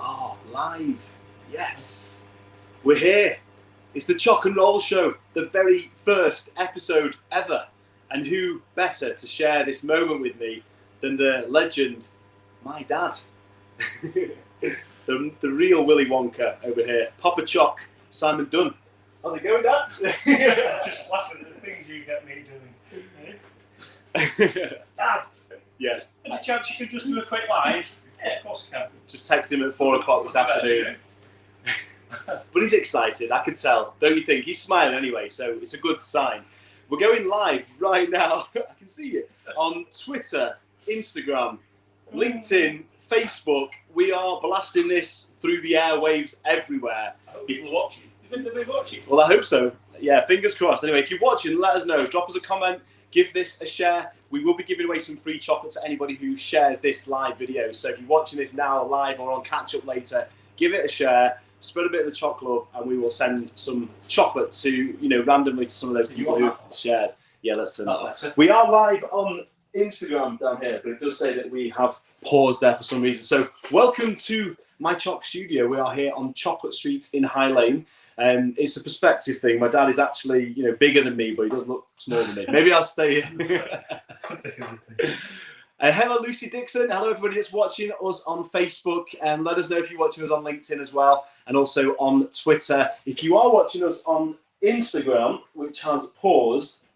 are live. Yes, we're here. It's the Choc and Roll Show, the very first episode ever. And who better to share this moment with me than the legend, my dad. the real Willy Wonka over here. Papa Choc, Simon Dunn. How's it going, Dad? Just laughing at the things you get me doing. Dad, Yeah. any chance you could just do a quick live? Yeah, of course I can. Just text him at 4 o'clock this afternoon. But he's excited, I can tell. Don't you think? He's smiling anyway, so it's a good sign. We're going live right now. I can see it on Twitter, Instagram, LinkedIn, Facebook. We are blasting this through the airwaves everywhere. I hope people are watching. You think they'll be watching? Well, I hope so. Yeah, fingers crossed. Anyway, if you're watching, let us know. Drop us a comment. Give this a share. We will be giving away some free chocolate to anybody who shares this live video. So if you're watching this now live or on catch-up later, give it a share. Spread a bit of the choc love, and we will send some chocolate to, randomly to some of those people who have shared. Yeah, let's send that. We are live on Instagram down here, but it does say that we have paused there for some reason. So welcome to my Choc studio. We are here on Chocolate Street in High Lane. It's a perspective thing. My dad is actually, bigger than me, but he does look smaller than me. Maybe I'll stay here. Hello, Lucy Dixon. Hello, everybody that's watching us on Facebook. And let us know if you're watching us on LinkedIn as well, and also on Twitter. If you are watching us on Instagram, which has paused,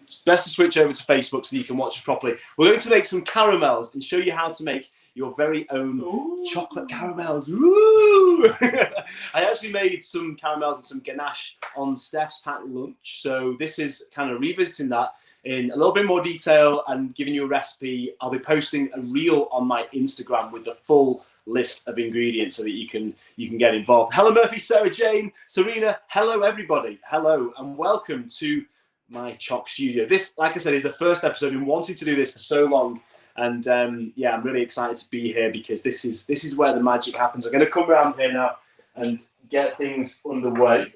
it's best to switch over to Facebook so that you can watch us properly. We're going to make some caramels and show you how to make your very own chocolate caramels. Woo! I actually made some caramels and some ganache on Steph's packed lunch. So this is kind of revisiting that in a little bit more detail and giving you a recipe. I'll be posting a reel on my Instagram with the full list of ingredients so that you can get involved. Hello, Murphy, Sarah Jane, Serena. Hello, everybody. Hello, and welcome to my Choc studio. This, like I said, is the first episode. I've been wanting to do this for so long. And I'm really excited to be here because this is where the magic happens. I'm going to come around here now and get things underway.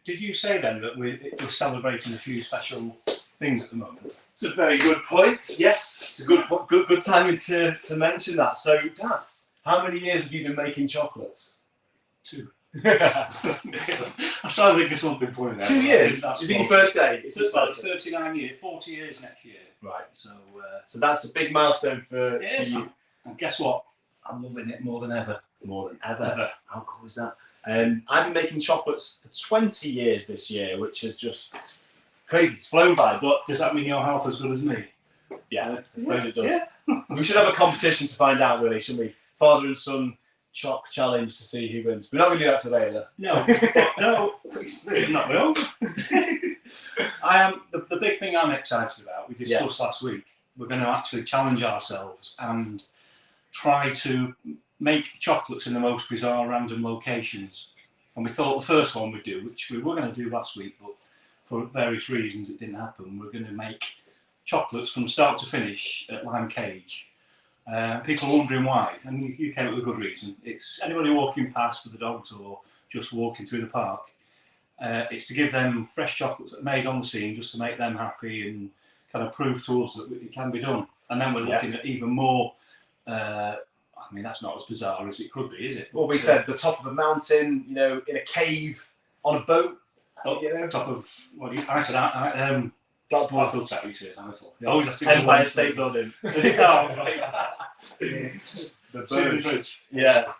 Did you say then that we're celebrating a few special things at the moment? It's a very good point. Yes, it's a good timing to mention that. So, Dad, how many years have you been making chocolates? 2. I was trying to think of something funny there. 2 years. Is it your first day? It's 39 years, 40 years next year. Right. So that's a big milestone for you. And guess what? I'm loving it more than ever. More than ever. How cool is that? I've been making chocolates for 20 years this year, which is just crazy. It's flown by. But does that mean your health as good as me? Yeah, I suppose it does. Yeah. We should have a competition to find out, really, shouldn't we? Father and son Choc challenge to see who wins. We're not going to do that today, though. No, not my own. I am the big thing I'm excited about. We discussed last week. We're going to actually challenge ourselves and try to make chocolates in the most bizarre, random locations. And we thought the first one we'd do, which we were going to do last week, but for various reasons it didn't happen. We're going to make chocolates from start to finish at Lime Cage. People are wondering why, and you came up with a good reason. It's anybody walking past with the dogs or just walking through the park. It's to give them fresh chocolates that are made on the scene, just to make them happy and kind of prove to us that it can be done. And then we're looking at even more. That's not as bizarre as it could be, is it? Well, we said the top of a mountain, in a cave, on a boat. Top of I said. Blackpool Tap, you said. Empire State Building. The Bridge. Yeah.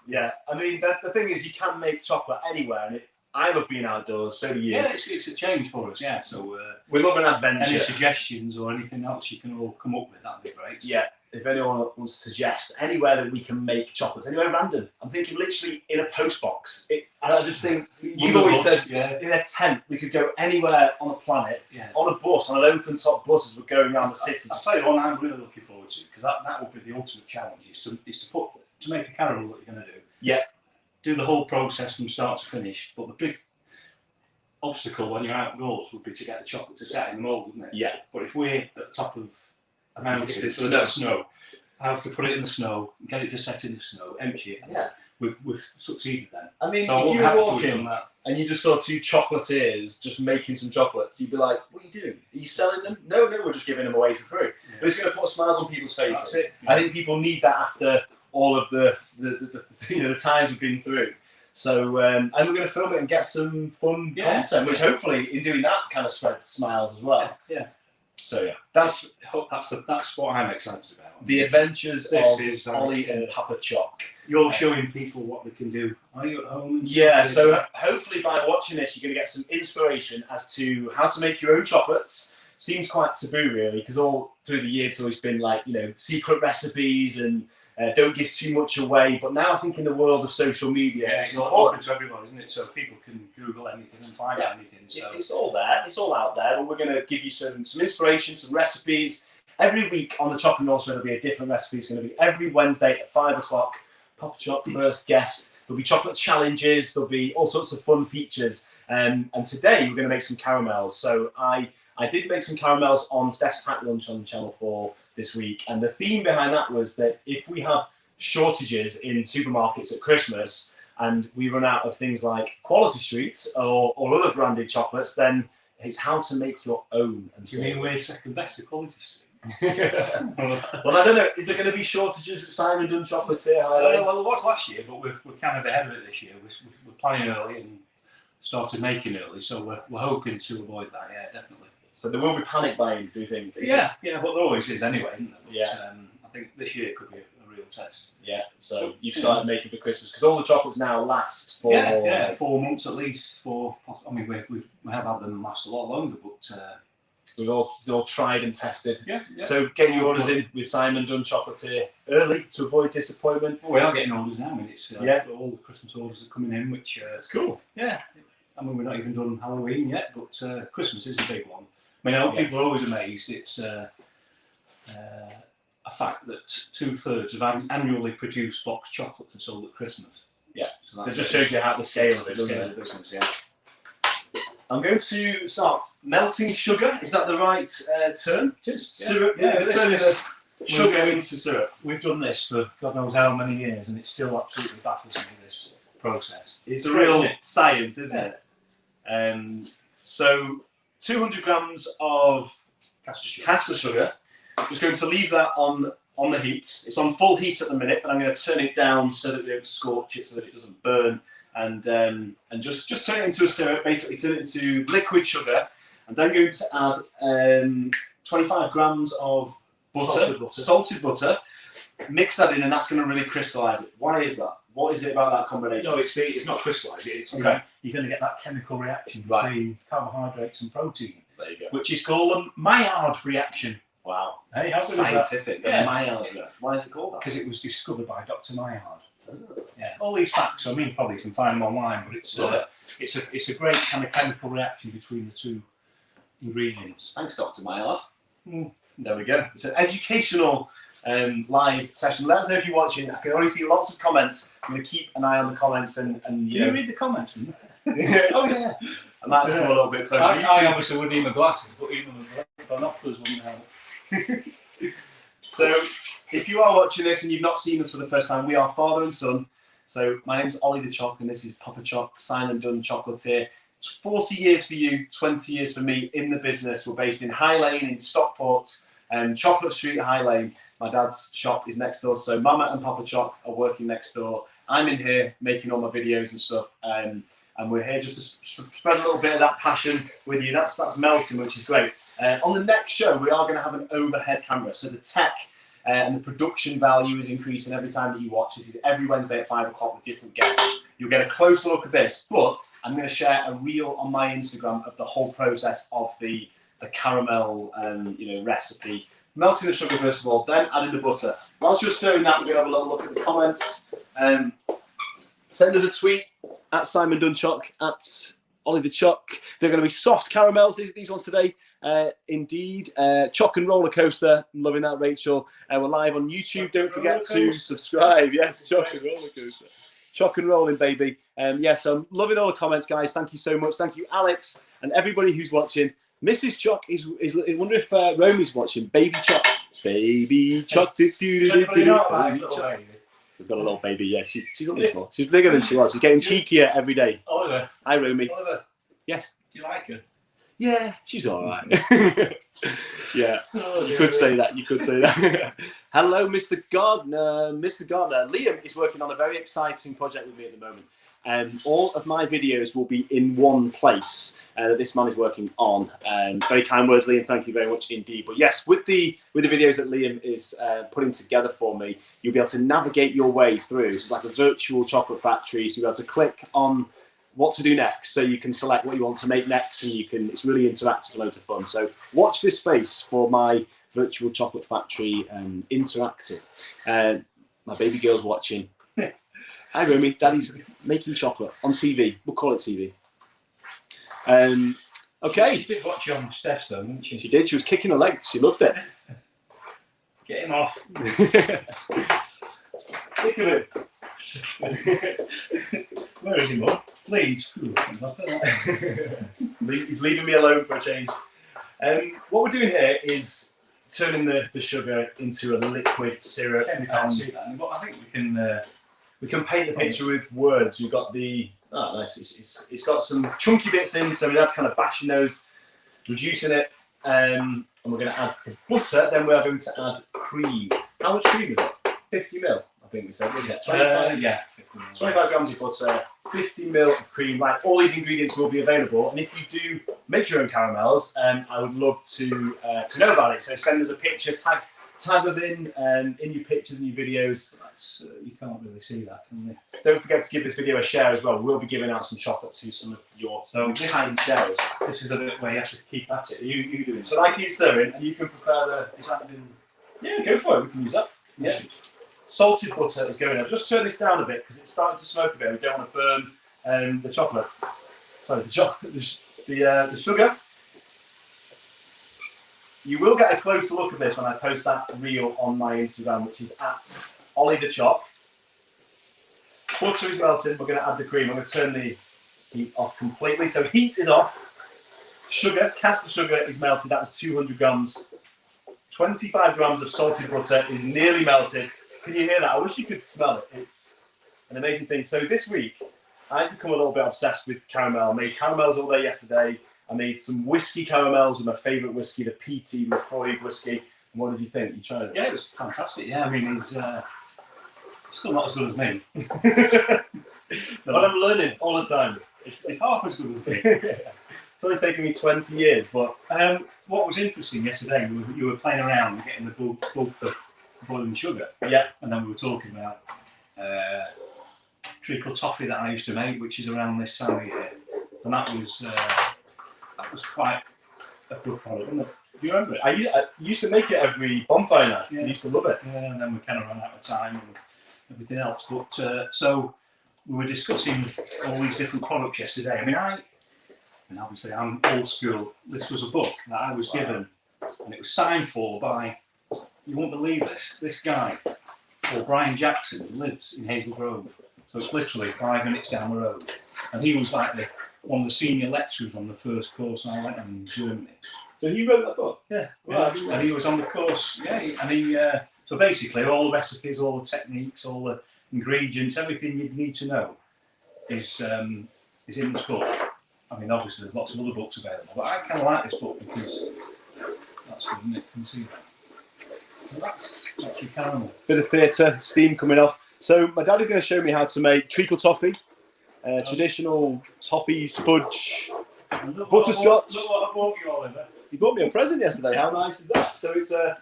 I mean, the thing is, you can make chocolate anywhere, and I love being outdoors. So do you. Yeah, it's a change for us. Yeah, so we love an adventure. Any suggestions or anything else you can all come up with, that'd be great. Yeah. If anyone wants to suggest anywhere that we can make chocolates, anywhere random. I'm thinking literally in a post box. I just think you've always said in a tent. We could go anywhere on the planet, on a bus, on an open top bus as we're going around the city. I'll tell you one I'm really looking forward to, because that would be the ultimate challenge, is to make a caramel that you're going to do. Yeah. Do the whole process from start to finish, but the big obstacle when you're outdoors would be to get the chocolate to set in the mould, wouldn't it? Yeah. But if we're at the top of a mountain, so there's snow, I have to put it in the snow, get it to set in the snow, empty it. Yeah. We've succeeded then. I mean, so if you were walking and you just saw 2 chocolatiers just making some chocolates, you'd be like, what are you doing? Are you selling them? No, we're just giving them away for free. Yeah. But it's going to put smiles on people's faces. That's it. I think people need that after all of the the times we've been through. So and we're going to film it and get some fun content, which hopefully in doing that kind of spreads smiles as well. Yeah. So yeah, that's what I'm excited about. The adventures of Ollie and Papa Choc. You're showing people what they can do. Are you at home? Yeah, so hopefully by watching this, you're going to get some inspiration as to how to make your own chocolates. Seems quite taboo, really, because all through the years, it's always been like, secret recipes and don't give too much away. But now I think in the world of social media, it's open to everyone, isn't it? So people can Google anything and find out anything. So it's all there. It's all out there. But we're going to give you some inspiration, some recipes. Every week on the Choc and Roll Show, there'll be a different recipe. It's going to be every Wednesday at 5 o'clock. Papa Choc, first guest. There'll be chocolate challenges. There'll be all sorts of fun features. And today we're going to make some caramels. So I did make some caramels on Steph's Packed Lunch on Channel 4 this week. And the theme behind that was that if we have shortages in supermarkets at Christmas and we run out of things like Quality Streets or other branded chocolates, then it's how to make your own. And you mean we're second best at Quality Street? Well, I don't know. Is there going to be shortages at Simon Dunn Chocolatier? Well, there was last year, but we're kind of ahead of it this year. We're planning early and started making early, so we're hoping to avoid that. Yeah, definitely. So there will be panic buying, do you think? Yeah, but there always is anyway, isn't there? But, yeah. I think this year could be a real test. Yeah. So you've started making for Christmas because all the chocolates now last for 4 months at least. I mean, we have had them last a lot longer, but. We've all tried and tested. Yeah. So get your orders in with Simon Dunn Chocolatier early to avoid disappointment. Well, we are getting orders now. I mean, it's all the Christmas orders are coming in, which it's cool. Yeah. I mean, we're not even done Halloween yet, but Christmas is a big one. I mean, I know people are always amazed. It's a fact that 2/3 of annually produced box chocolates are sold at Christmas. Yeah. So that just shows you how the scale of it, doesn't it? Business, yeah. I'm going to start melting sugar. Is that the right term? Syrup. Yeah, turning the sugar into syrup. We've done this for God knows how many years, and it still absolutely baffles me, this process. It's a real science, isn't it? So 200 grams of caster sugar. I'm just going to leave that on the heat. It's on full heat at the minute, but I'm going to turn it down so that we don't scorch it, so that it doesn't burn. And just turn it into a syrup, basically turn it into liquid sugar. I'm then going to add 25 grams of butter, salted butter. Mix that in, and that's going to really crystallise it. Why is that? What is it about that combination? No, it's not crystallised. You're going to get that chemical reaction between carbohydrates and protein. There you go. Which is called a Maillard reaction. Wow. Hey, how scientific. Yeah. Maillard. Why is it called that? Because it was discovered by Dr. Maillard. Yeah, all these facts. I mean, probably you can find them online, but it's a great kind of chemical reaction between the two ingredients. Thanks, Dr. Maillard. There we go. It's an educational live session. Let us know if you're watching. I can already see lots of comments. I'm going to keep an eye on the comments and you read the comments. Oh yeah. I might have to go a little bit closer. I obviously wouldn't need my glasses, but even the binoculars wouldn't help. So, if you are watching this and you've not seen us for the first time, we are father and son. So, my name's Ollie the Choc, and this is Papa Choc, Simon Dunn Chocolatier. It's 40 years for you, 20 years for me in the business. We're based in High Lane in Stockport, Chocolate Street, High Lane. My dad's shop is next door, so Mama and Papa Choc are working next door. I'm in here making all my videos and stuff, and we're here just to spread a little bit of that passion with you. That's melting, which is great. On the next show, we are going to have an overhead camera, so the tech and the production value is increasing every time that you watch. This is every Wednesday at 5 o'clock with different guests. You'll get a closer look at this, but I'm going to share a reel on my Instagram of the whole process of the caramel recipe. Melting the sugar first of all, then adding the butter. Whilst you're stirring that, we're going to have a little look at the comments. Send us a tweet at Simon Dunn Choc, at Ollie the Choc. They're going to be soft caramels, these ones today. Indeed. Choc and Roller Coaster. I'm loving that, Rachel. We're live on YouTube. Don't forget to subscribe. Yes, Choc and Roller Coaster. Choc and rolling, baby. Yes, I'm loving all the comments, guys. Thank you so much. Thank you, Alex, and everybody who's watching. Mrs. Choc is I wonder if Romy's watching. Baby Choc. Baby Choc. We've got a little baby, yeah. She's a little. She's bigger than she was. She's getting cheekier every day. Oliver. Hi, Romy. Oliver. Yes. Do you like her? Yeah, she's all right. Yeah, Oh, you could say that. You could say that. Hello, Mr. Gardner. Mr. Gardner. Liam is working on a very exciting project with me at the moment. All of my videos will be in one place that this man is working on. Very kind words, Liam. Thank you very much indeed. But yes, with the videos that Liam is putting together for me, you'll be able to navigate your way through. So it's like a virtual chocolate factory. So you'll be able to click on what to do next, so you can select what you want to make next, and you can. It's really interactive, loads of fun. So watch this space for my virtual chocolate factory interactive. My baby girl's watching. Hi, Romy. Daddy's making chocolate on TV. We'll call it TV. Okay. She did watch you on Steph's though, didn't she? She did. She was kicking her legs. She loved it. Get him off. Sick of it. Where is he, Mum? Leeds. He's leaving me alone for a change. What we're doing here is turning the sugar into a liquid syrup. We can't see that, but I think we can paint the picture with words. We've got nice. It's got some chunky bits in, so we have to kind of bashing those, reducing it, and we're going to add the butter. Then we are going to add cream. How much cream is it? 50 ml. I think we said, was it? 25? Yeah. 25 grams of butter, 50 ml of cream. Like, all these ingredients will be available. And if you do make your own caramels, I would love to know about it. So send us a picture, tag us in your pictures and your videos. You can't really see that, can you? Don't forget to give this video a share as well. We'll be giving out some chocolate to some of your kind sharers. This is a bit where you have to keep at it. You doing? So I keep stirring, and you can prepare the. Yeah, go for it. We can use that. Yeah. Salted butter is going up. Just turn this down a bit because it's starting to smoke a bit. We don't want to burn the chocolate. Sorry, the sugar. You will get a closer look at this when I post that reel on my Instagram, which is at Ollie the Choc. Butter is melting. We're going to add the cream. I'm going to turn the heat off completely. So heat is off. Sugar, caster sugar is melted. That was 200 grams. 25 grams of salted butter is nearly melted. Can you hear that? I wish you could smell it. It's an amazing thing. So this week, I've become a little bit obsessed with caramel. I made caramels all day yesterday. I made some whiskey caramels with my favourite whiskey, the PT Lefroy whiskey. And what did you think? You tried it? Yeah, it was fantastic. Yeah, I mean, he's still not as good as me. But I'm learning all the time. It's half as good as me. It's only taken me 20 years. But what was interesting yesterday, you were playing around and getting the bulk for boiling sugar. Yeah. And then we were talking about treacle toffee that I used to make, which is around this time of year. And that was quite a good product, wasn't it? Do you remember it? I used to make it every bonfire night. Yeah. I used to love it. Yeah, and then we kind of ran out of time and everything else. But so we were discussing all these different products yesterday. I mean, obviously I'm old school. This was a book that I was given, and it was signed for by, you won't believe this guy called Brian Jackson, who lives in Hazel Grove. So it's literally 5 minutes down the road. And he was like one of the senior lecturers on the first course I went on in Germany. So he wrote that book? Yeah. Right. Yeah. And he was on the course, and he so basically all the recipes, all the techniques, all the ingredients, everything you'd need to know is in this book. I mean, obviously there's lots of other books available, but I kind of like this book because that's good, isn't it? Can you see that? So that's your caramel. Bit of theatre, steam coming off. So my dad is going to show me how to make treacle toffee, traditional toffees, fudge, butterscotch. Look what I bought you, Oliver. He bought me a present yesterday. How nice is that? So it's a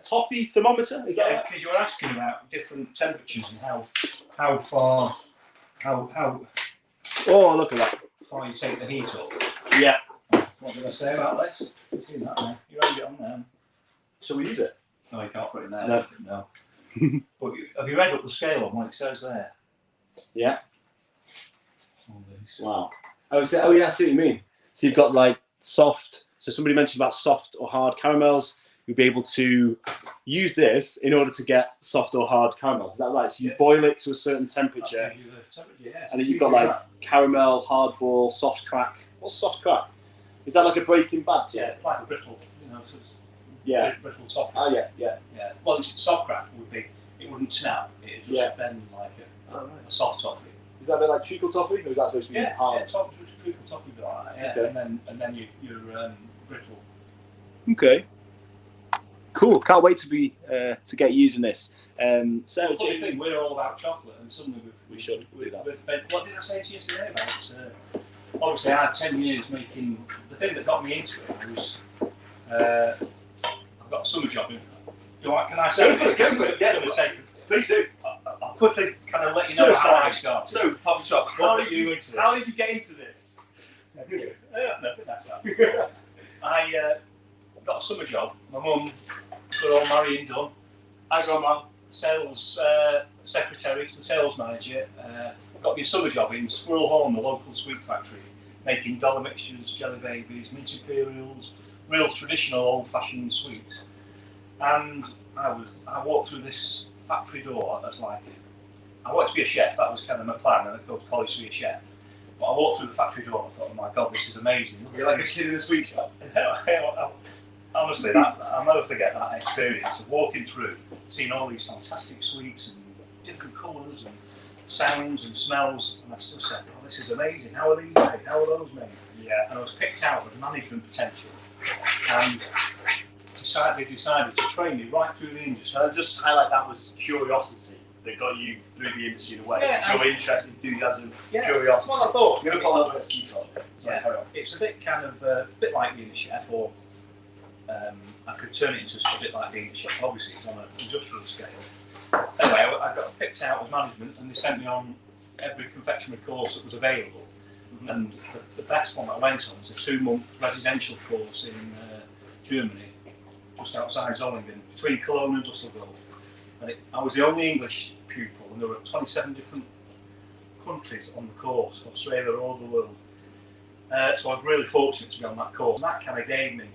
toffee thermometer. Is that because you were asking about different temperatures and how far Oh, look at that. you take the heat up. Yeah. What did I say about this? You've seen that now. You wrote it on there. Shall we use it? No, you can't put it in there. No. But have you read up the scale on what it says there? Yeah. All these. Wow. Oh yeah, I see what you mean. So you've got like soft. So somebody mentioned about soft or hard caramels. You'll be able to use this in order to get soft or hard caramels. Is that right? So you boil it to a certain temperature, and then you've got like caramel, hard ball, soft crack. What's soft crack? Is that like a Breaking Bad? Yeah, it's like a brittle, so it's brittle toffee. Oh yeah. Well, it's soft crack would be, it wouldn't snap, it'd just bend like a soft toffee. Is that a bit like treacle toffee, or is that supposed to be hard? Yeah, treacle toffee would be like that. Yeah, Okay. and then your brittle. Okay. Cool. Can't wait to get using this. So, the funny thing, we're all about chocolate, and suddenly we should do that. What did I say to you yesterday about? Obviously, I had 10 years making. The thing that got me into it was I've got a summer job. Can I say? Go for it. Yeah, please do. I'll quickly kind of let you know how I started. So, Papa Choc, how did you get into this? I got a summer job. My mum got all married and done. I got my sales secretary to the sales manager. Got me a summer job in Squirrel Hall, the local sweet factory, making dollar mixtures, jelly babies, mint imperials, real traditional old-fashioned sweets. And I walked through this factory door as like, I wanted to be a chef. That was kind of my plan, and I go to college to be a chef. But I walked through the factory door and I thought, oh my God, this is amazing. You're like a kid in a sweet shop. Honestly, I'll never forget that experience of walking through, seeing all these fantastic sweets and different colours and sounds and smells, and I still said, oh, this is amazing. How are these made? How are those made? Yeah. And I was picked out with management potential, and they decided to train me right through the industry. And I just highlight that was curiosity that got you through the industry in a way. Yeah, your interest, enthusiasm, yeah, curiosity. that's what I thought. You're going to put a little bit of seesaw on it. Yeah, it's a bit kind of a bit like being a chef, or I could turn it into a bit like being a chef. Obviously, it's on an industrial scale. Anyway, I got picked out as management, and they sent me on every confectionery course that was available. Mm-hmm. And the best one I went on was a 2-month residential course in Germany, just outside Zollingen, between Cologne and Dusseldorf. And I was the only English pupil, and there were 27 different countries on the course, Australia, all over the world. So I was really fortunate to be on that course. And that kind of gave me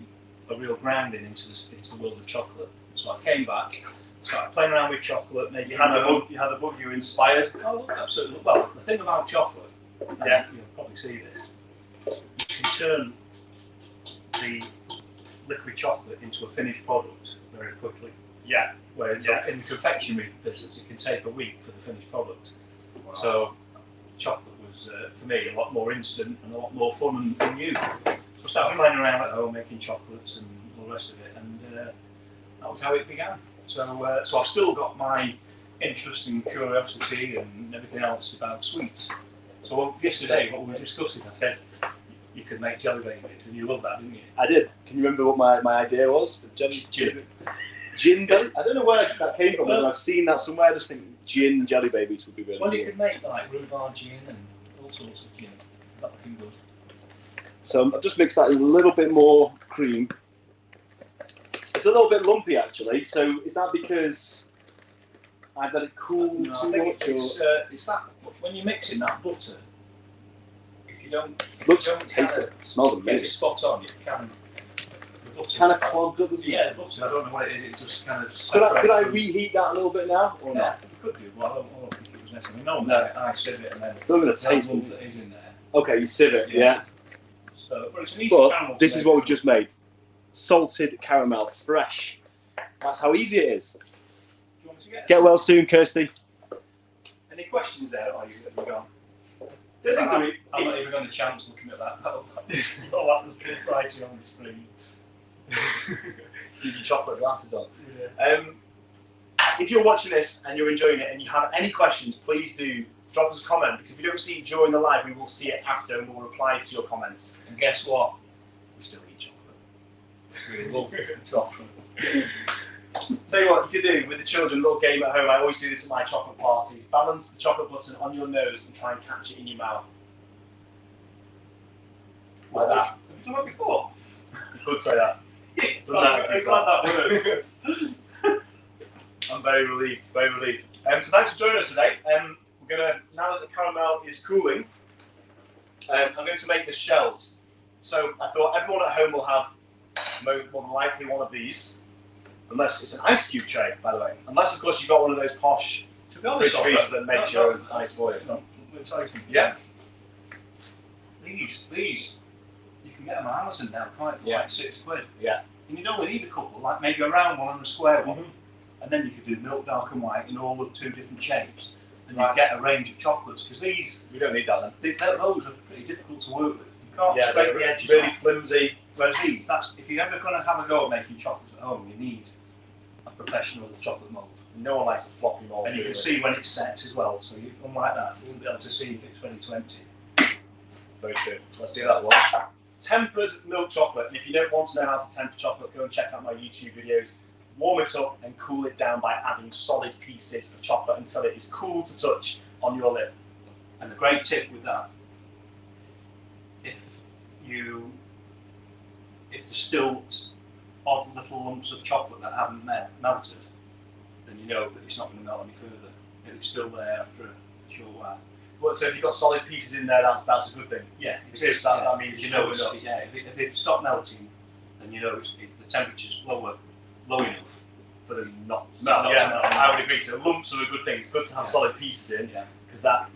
a real grounding into the world of chocolate. So I came back, started playing around with chocolate. Maybe you had a book. You were inspired. Oh, absolutely. Well, the thing about chocolate, yeah, you'll probably see this. You can turn the liquid chocolate into a finished product very quickly. Yeah. Whereas in the confectionery business, it can take a week for the finished product. Wow. So chocolate was for me a lot more instant and a lot more fun and new. So I started playing around at home, making chocolates and all the rest of it, and that was how it began. So I've still got my interest and curiosity and everything else about sweets. So yesterday, what we were discussing, I said you could make jelly babies, and you loved that, didn't you? I did. Can you remember what my idea was? Gin jelly? I don't know where that came from. Well, I've seen that somewhere. I just think gin jelly babies would be really well, cool. You could make like rhubarb gin and all sorts of gin. That would be good. So I've just mixed that in a little bit more cream. It's a little bit lumpy actually. So is that because I've let it cool too much? It's that when you're mixing that butter, if you don't, taste it. Smells amazing. Get it spot on, it can. Kind of clogged up, isn't it? Yeah, the butter. I don't know what it is. It just kind of. Could I reheat that a little bit now, or not? You could do. Well, I don't think it was necessary. No, I sieve it and then. Still going to taste it. That is in there. Okay, you sieve it. Yeah. So, but it's an easy caramel. This is what we've just made. Salted caramel, fresh. That's how easy it is. Do you want me to get well soon, Kirsty. Any questions there? Or are you gone? I'm not even going to chance looking at that. All that little writing on the screen. Keep your chocolate glasses on. Yeah. If you're watching this and you're enjoying it and you have any questions, please do drop us a comment, because if we don't see it during the live, we will see it after and we'll reply to your comments. And guess what? We still eat chocolate. We love chocolate. Tell you what you could do with the children, a little game at home. I always do this at my chocolate parties. Balance the chocolate button on your nose and try and catch it in your mouth. Like that. Have you done that before? You could say that. I'm glad that worked. I'm very relieved, very relieved. So thanks for joining us today. We're gonna, now that the caramel is cooling, I'm going to make the shells. So I thought everyone at home will have more than likely one of these, unless it's an ice cube tray, by the way. Unless of course you've got one of those posh fridge freezers that makes your own ice for you. Yeah. These you can get them on Amazon now, can't you, for like £6. Yeah. And you don't need a couple, like maybe a round one and a square one. And then you could do milk, dark and white in all of 2 different shapes. And you get a range of chocolates, because these... We don't need that then. Those are pretty difficult to work with. You can't scrape the edges really flimsy, Whereas these, if you're ever going to have a go at making chocolates at home, you need a professional chocolate mould. No one likes a floppy mould. And you can see when it's set as well. So unlike that, you won't be able to see if it's ready to empty. Very true. Let's do that one. Tempered milk chocolate. And if you don't want to know how to temper chocolate, go and check out my YouTube videos. Warm it up and cool it down by adding solid pieces of chocolate until it is cool to touch on your lip. And the great tip with that, if there's still odd little lumps of chocolate that haven't melted, then you know that it's not going to melt any further. If it's still there after a short while. Well, so if you've got solid pieces in there, that's a good thing. Yeah, because that means you know it's if it stopped melting, then you know the temperature's low enough for them not to melt. I would agree. So lumps are a good thing. It's good to have solid pieces in because that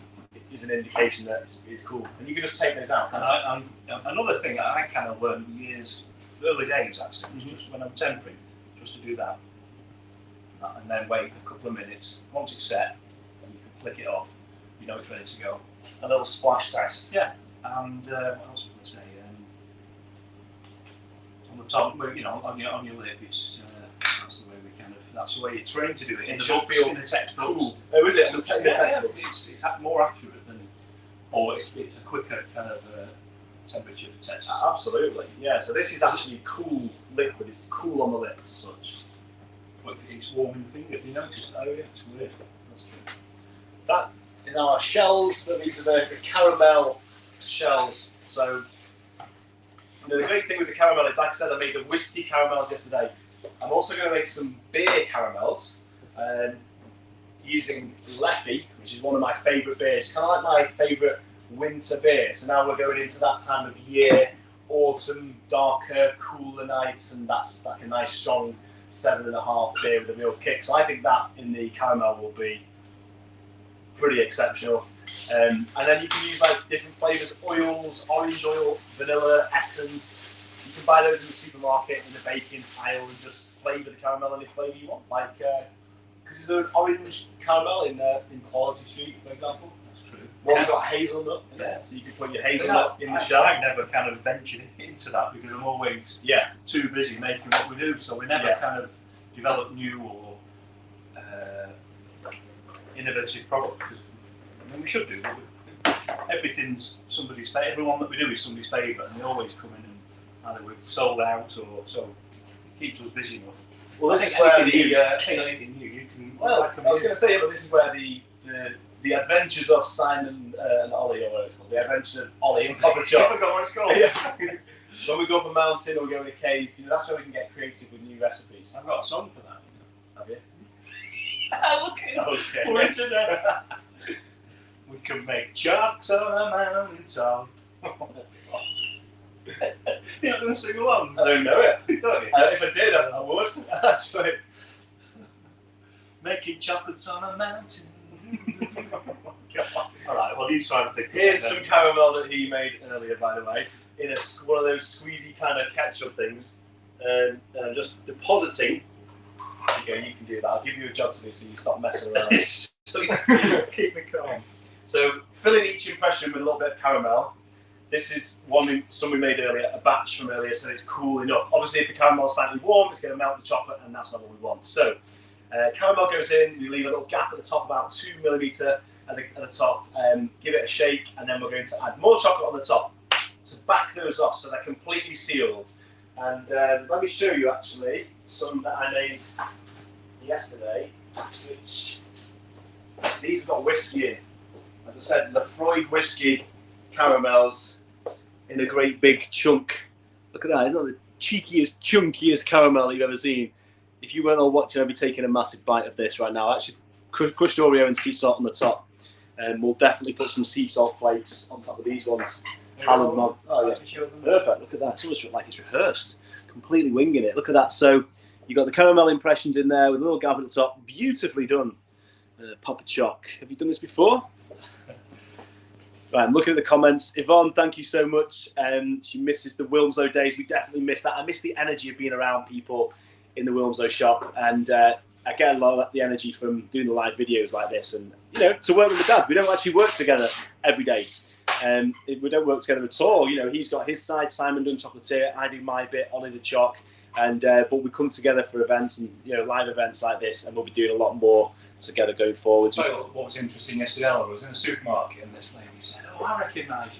is an indication that it's cool. And you can just take those out. And another thing that I kind of learned early days actually, was just when I'm tempering, just to do that. And then wait a couple of minutes. Once it's set, and you can flick it off, you know it's ready to go. A little splash test. Yeah. And what else was I going to say? On the top, you know, on your lip, it's that's the way you're trained to do it. In the books, in the textbooks. Cool. Oh, is it? So it's more accurate than, or it's a quicker kind of temperature test. Absolutely. Yeah. So this is actually cool liquid. It's cool on the lip as such. But it's warm in the finger. Have you noticed? Oh yeah, it's weird. That's true. That is our shells. So these are the caramel shells. So the great thing with the caramel is, like I said, I made the whiskey caramels yesterday. I'm also going to make some beer caramels using Leffy, which is one of my favourite beers. Kind of like my favourite winter beer. So now we're going into that time of year, autumn, darker, cooler nights, and that's like a nice strong 7.5 beer with a real kick. So I think that in the caramel will be pretty exceptional. And then you can use like different flavours, oils, orange oil, vanilla, essence. You can buy those in the supermarket in the baking aisle and just flavour the caramel any flavour you want. Like, because there's an orange caramel in Quality Street, for example. That's true. One's got hazelnut in there, so you can put your hazelnut in the shell. I never kind of ventured into that because I'm always too busy making what we do, so we never kind of develop new or innovative products. I mean, we should do, but everything's somebody's favourite. Everyone that we do is somebody's favourite, and they always come in and either we've sold out or so. It keeps us busy enough. Well, this is where anything new you can. Well, I was going to say, but this is where the adventures of Simon and Ollie, or what it's called, the adventures of Ollie and Papa Choc. I forgot what it's called. Yeah. When we go up a mountain or go in a cave, that's where we can get creative with new recipes. I've got a song for that. Have you? Look at we're into that. We can make chocs on a mountain top. You're not going to sing along? I don't know it. Don't you? If I did, I would. Actually. Making chocolates on a mountain. Alright, well, you try to think. Here's some caramel that he made earlier, by the way, in one of those squeezy kind of ketchup things. And I'm just depositing. Okay, you can do that. I'll give you a job to do so you stop messing around. Keep me calm. So, filling each impression with a little bit of caramel. This is some we made earlier, a batch from earlier, so it's cool enough. Obviously, if the caramel is slightly warm, it's going to melt the chocolate, and that's not what we want. So, caramel goes in, we leave a little gap at the top, about 2mm at the top, give it a shake, and then we're going to add more chocolate on the top to back those off so they're completely sealed. And let me show you, actually, some that I made yesterday, which these have got whiskey in. As I said, Lefroy whiskey caramels in a great big chunk. Look at that, isn't that the cheekiest, chunkiest caramel you've ever seen? If you weren't all watching, I'd be taking a massive bite of this right now. Actually, crushed Oreo and sea salt on the top. And we'll definitely put some sea salt flakes on top of these ones. Oh yeah, perfect, look at that. It's almost like it's rehearsed. Completely winging it, look at that. So you got the caramel impressions in there with a little gap at the top. Beautifully done, Papa Choc. Have you done this before? Right, I'm looking at the comments. Yvonne, thank you so much. She misses the Wilmslow days. We definitely miss that. I miss the energy of being around people in the Wilmslow shop, and I get a lot of the energy from doing the live videos like this. And to work with my dad, we don't actually work together every day. We don't work together at all. You know, he's got his side, Simon Dunn Chocolatier. I do my bit, Ollie the Choc, and but we come together for events and live events like this, and we'll be doing a lot more together going forward. So what was interesting yesterday, I was in a supermarket and this lady said, "Oh, I recognise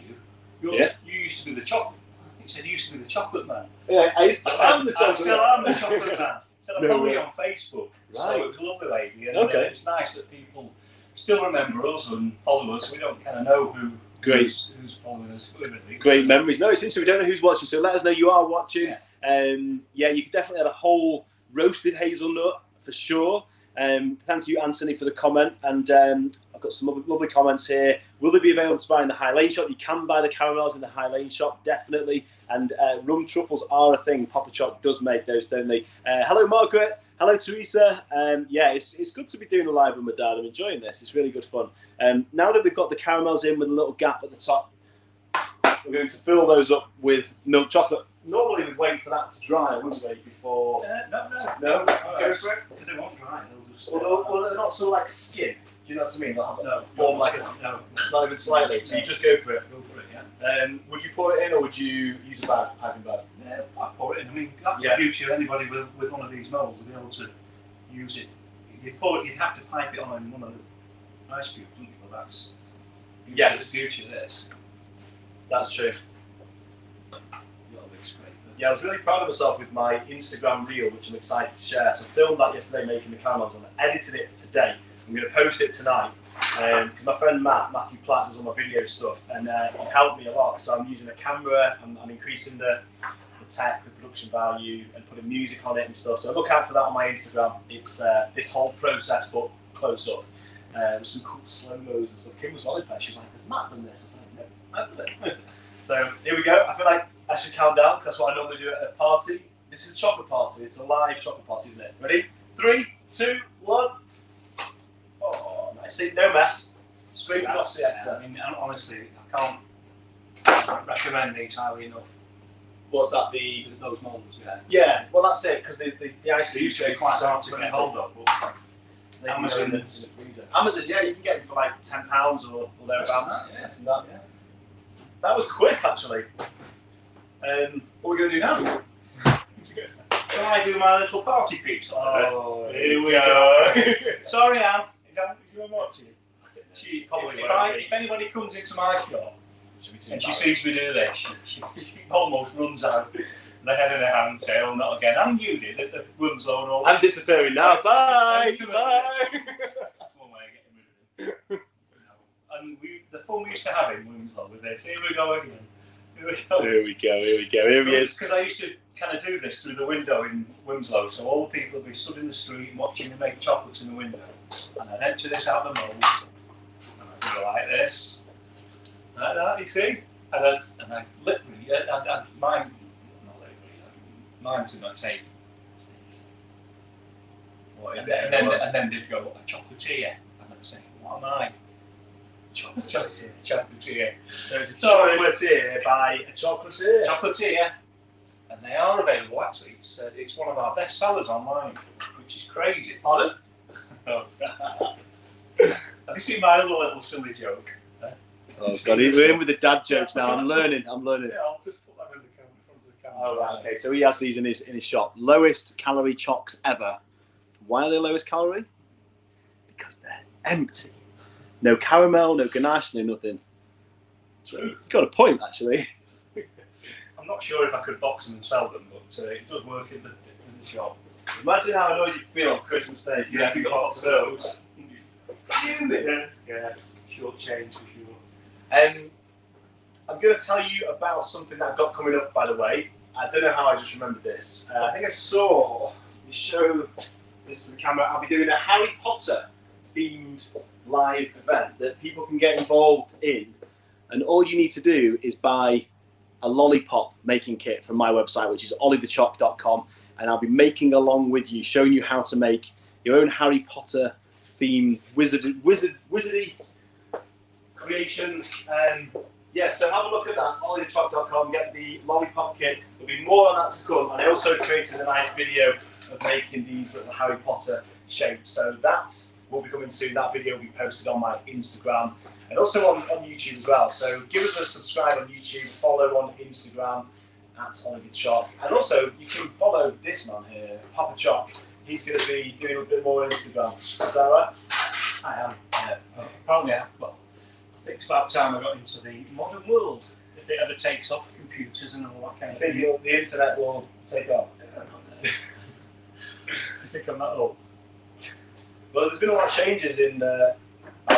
you. You used to be the chocolate." I think she said, "You used to be the chocolate man." Yeah, I still am the chocolate man. I still am the chocolate man. So I follow you on Facebook. Right. So it was a lovely lady. And it's nice that people still remember us and follow us. We don't kind of know who's following us. Great memories. No, it's interesting. We don't know who's watching, so let us know you are watching. Yeah, you could definitely add a whole roasted hazelnut for sure. Thank you, Anthony, for the comment. And I've got some lovely comments here. Will they be available to buy in the High Lane shop? You can buy the caramels in the High Lane shop, definitely. And rum truffles are a thing. Papa Choc does make those, don't they? Hello, Margaret. Hello, Teresa. Yeah, it's good to be doing a live with my dad. I'm enjoying this. It's really good fun. Now that we've got the caramels in with a little gap at the top, we're going to fill those up with milk chocolate. Normally we'd wait for that to dry, wouldn't we, before... No? Go for it? Because they won't dry. They'll just... Well, they're not sort of like skin. Do you know what I mean? They'll form like a... No, not even slightly. So you just go for it. Go for it, yeah. Would you pour it in, or would you use a bag, piping bag? Yeah, I pour it in. I mean, that's the beauty of anybody with one of these molds, to be able to use it. You'd have to pipe it on one of the ice cubes, wouldn't you? Well, that's the beauty of this. That's true. Yeah, I was really proud of myself with my Instagram reel, which I'm excited to share. So I filmed that yesterday making the caramels and I edited it today. I'm going to post it tonight because my friend Matthew Platt, does all my video stuff, and he's helped me a lot. So I'm using a camera, I'm increasing the tech, the production value, and putting music on it and stuff. So look out for that on my Instagram. It's this whole process, but close up. Some cool slow-mos and stuff. Kim was well impressed. She was like, "Has Matt done this?" I was like, "No, I've done it." So here we go. I feel like I should count down because that's what I normally do at a party. This is a chocolate party. It's a live chocolate party, isn't it? Ready? 3, 2, 1. Oh, nice. No mess. Scraping off the excess. I mean, honestly, I can't recommend these highly enough. What's that? Those molds, yeah. Yeah. Well, that's it because the ice cream is quite hard to get hold of. Amazon in the freezer. Amazon, yeah, you can get them for like £10 or thereabouts. Less than that. Yeah. That was quick, actually. What are we going to do now? Can I do my little party piece? Oh, here we go. Sorry, Anne. Is you watching? She probably if anybody comes into my shop and she sees me do this, she almost runs out. The head in her hand, tail, not again. And you did it. The room's low and all. I'm disappearing now. Bye. Bye. That's one way of getting rid of it. And the fun we used to have in Winslow with this. Here we go again. Here we go. Here we go. Here we go. Here he is. Because I used to kind of do this through the window in Winslow, so all the people would be stood in the street and watching me make chocolates in the window. And I'd empty this out the mould, and I'd do it like this, like that. You see? And I literally, mine to my tape. What is it? And then they'd go, "A chocolatier," and I'd say, "What am I?" Chocolatier. So it's a chocolatier by a chocolatier. Chocolatier. And they are available, actually. It's one of our best sellers online, which is crazy. Pardon? Oh. Have you seen my other little silly joke? Oh, God, we're in with the dad jokes now. I'm learning. Yeah, I'll just put that in front of the camera. Oh, right, okay. So he has these in his shop. Lowest calorie chocs ever. Why are they lowest calorie? Because they're empty. No caramel, no ganache, no nothing. True. Got a point, actually. I'm not sure if I could box them and sell them, but it does work in the shop. Imagine how annoyed you'd feel on Christmas Day if you got a box of those. Yeah, short change for sure. I'm going to tell you about something that I've got coming up, by the way. I don't know how I just remembered this. I think I saw, you show this to the camera, I'll be doing a Harry Potter themed live event that people can get involved in. And all you need to do is buy a lollipop making kit from my website, which is olliethechoc.com. And I'll be making along with you, showing you how to make your own Harry Potter themed wizardy creations. Yeah, so have a look at that, olliethechoc.com, get the lollipop kit. There'll be more on that to come. And I also created a nice video of making these little Harry Potter shapes. So that will be coming soon. That video will be posted on my Instagram. and also on YouTube as well. So give us a subscribe on YouTube, follow on Instagram at Oliver Choc, and also you can follow this man here, Papa Choc. He's going to be doing a bit more on Instagram. Is that right? I am. Yeah. Apparently, well, I think it's about time I got into the modern world. If it ever takes off, computers and all that kind of thing. I think the internet will take off. I think I'm that old. Well, there's been a lot of changes in our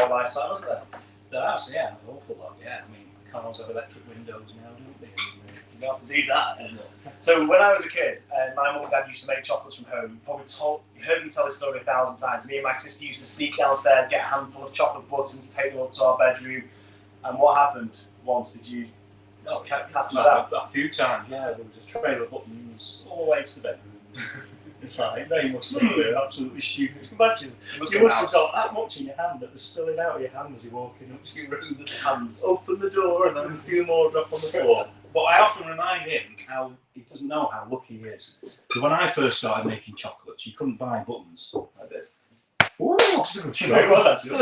lifestyle, hasn't there? There has, yeah, an awful lot. Yeah, I mean, cars have electric windows now, don't they? You don't have to do that anymore. So when I was a kid, my mum and dad used to make chocolates from home. You heard me tell this story 1,000 times. Me and my sister used to sneak downstairs, get a handful of chocolate buttons, take them up to our bedroom. And what happened once? Did you catch us out? A few times, yeah. There was a trail of buttons all the way to the bedroom. It's like, they must think we're absolutely stupid. Imagine, you must have got that much in your hand that they're spilling out of your hand as you're walking up to your room. Hands. Open the door and then a few more drop on the floor. But I often remind him how he doesn't know how lucky he is. Because when I first started making chocolates, you couldn't buy buttons like this. Ooh, it was actually.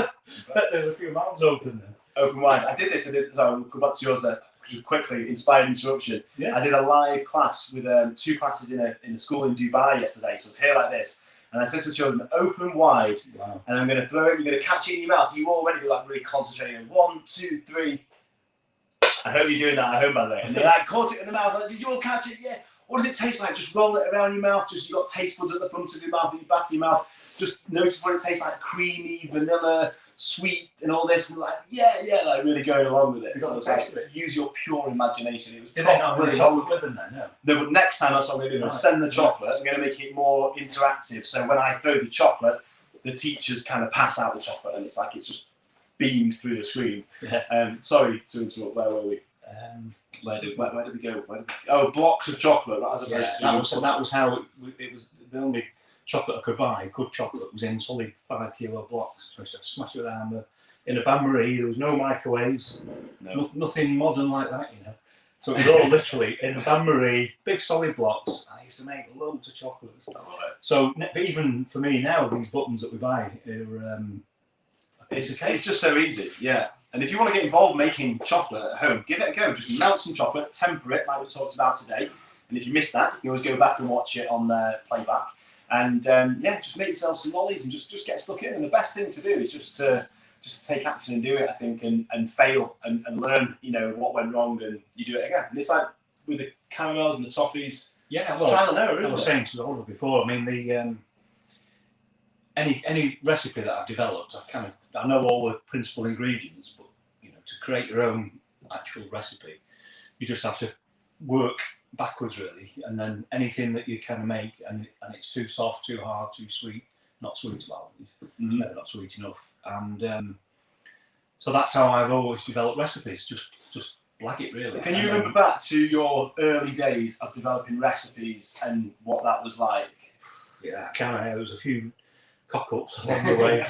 Bet there were a few mouths open there. Open wide. I did this. I'll go back to yours there. Just quickly, inspired interruption. Yeah. I did a live class with 2 classes in a school in Dubai yesterday. So I was here like this, and I said to the children, "Open wide," wow. And I'm going to throw it. You're going to catch it in your mouth. You already like really concentrating. 1, 2, 3. I hope you're doing that at home, by the way. And they like caught it in the mouth. Like, did you all catch it? Yeah. What does it taste like? Just roll it around your mouth. Just you got taste buds at the front of your mouth, at the back of your mouth. Just notice what it tastes like: creamy, vanilla, sweet, and all this. And like, like really going along with it. So it's like, use your pure imagination. It was Did they not really chocolate with them then? No. No, but next time that's what I'm going to do. I'm going to send the chocolate. I'm going to make it more interactive. So when I throw the chocolate, the teachers kind of pass out the chocolate, and it's like it's just beamed through the screen. Yeah. Sorry to interrupt. Where were we? Where did we go? Oh, blocks of chocolate. That was how it was. The only chocolate I could buy, good chocolate, was in solid 5 kilo blocks. So I used to smash it with a hammer. In a bain-marie, there was no microwaves, nothing modern like that, you know. So it was all literally in a bain-marie, big solid blocks, and I used to make loads of chocolates. So even for me now, these buttons that we buy are... it's just so easy, yeah. And if you want to get involved making chocolate at home, give it a go. Just melt some chocolate, temper it like we talked about today. And if you missed that, you can always go back and watch it on playback. And just make yourself some lollies and just get stuck in. And the best thing to do is just to take action and do it, I think, and fail and learn, you know, what went wrong, and you do it again. And it's like with the caramels and the toffees. Yeah, well, trial and error, I was saying to the Oliver before, I mean, the any recipe that I've developed, I know all the principal ingredients, but you know, to create your own actual recipe, you just have to work backwards really, and then anything that you kind of make and it's too soft, too hard, too sweet, not sweet enough, not sweet enough, and so that's how I've always developed recipes. Just blag it really. Can you remember back to your early days of developing recipes and what that was like? Yeah, there was a few cock-ups along the way.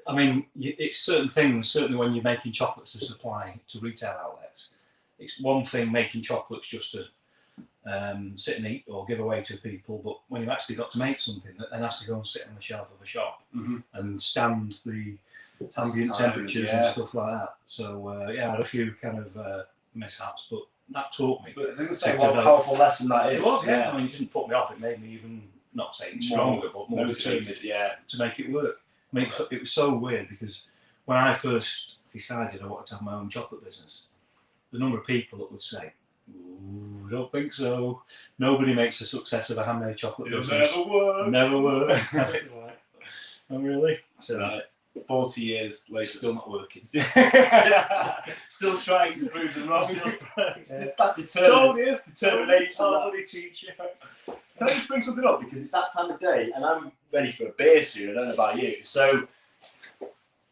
I mean, it's certain things, certainly when you're making chocolates to supply to retail outlets, it's one thing making chocolates just to sit and eat or give away to people, but when you've actually got to make something that then has to go and sit on the shelf of a shop and stand the ambient temperatures and stuff like that. So I had a few kind of mishaps, but that taught me. But I didn't say what a powerful lesson that is. It was, yeah. I mean, it didn't put me off. It made me even, not saying stronger, but more determined to make it work. I mean, it was so weird because when I first decided I wanted to have my own chocolate business, the number of people that would say, "Ooh, I don't think so. Nobody makes a success of a handmade chocolate business. Never work. Never work." Oh, really? So 40 years later, still not working. Still trying to prove them wrong. That's determination. Teacher. Can I just bring something up, because it's that time of day and I'm ready for a beer soon. I don't know about you. So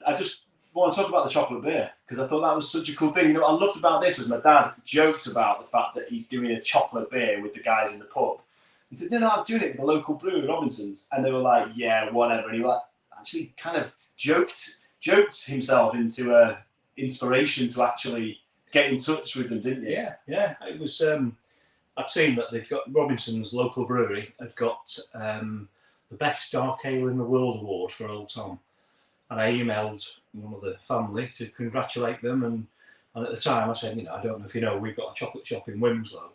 I just want to talk about the chocolate beer, because I thought that was such a cool thing. You know what I loved about this was my dad joked about the fact that he's doing a chocolate beer with the guys in the pub. He said, no, I'm doing it with the local brewery, Robinson's. And they were like, yeah, whatever. And he like, actually kind of joked himself into a inspiration to actually get in touch with them, didn't you? Yeah. It was, I've seen that they've got, Robinson's local brewery had got the best dark ale in the world award for Old Tom. And I emailed one of the family to congratulate them, and at the time I said, I don't know if you know, we've got a chocolate shop in Wilmslow,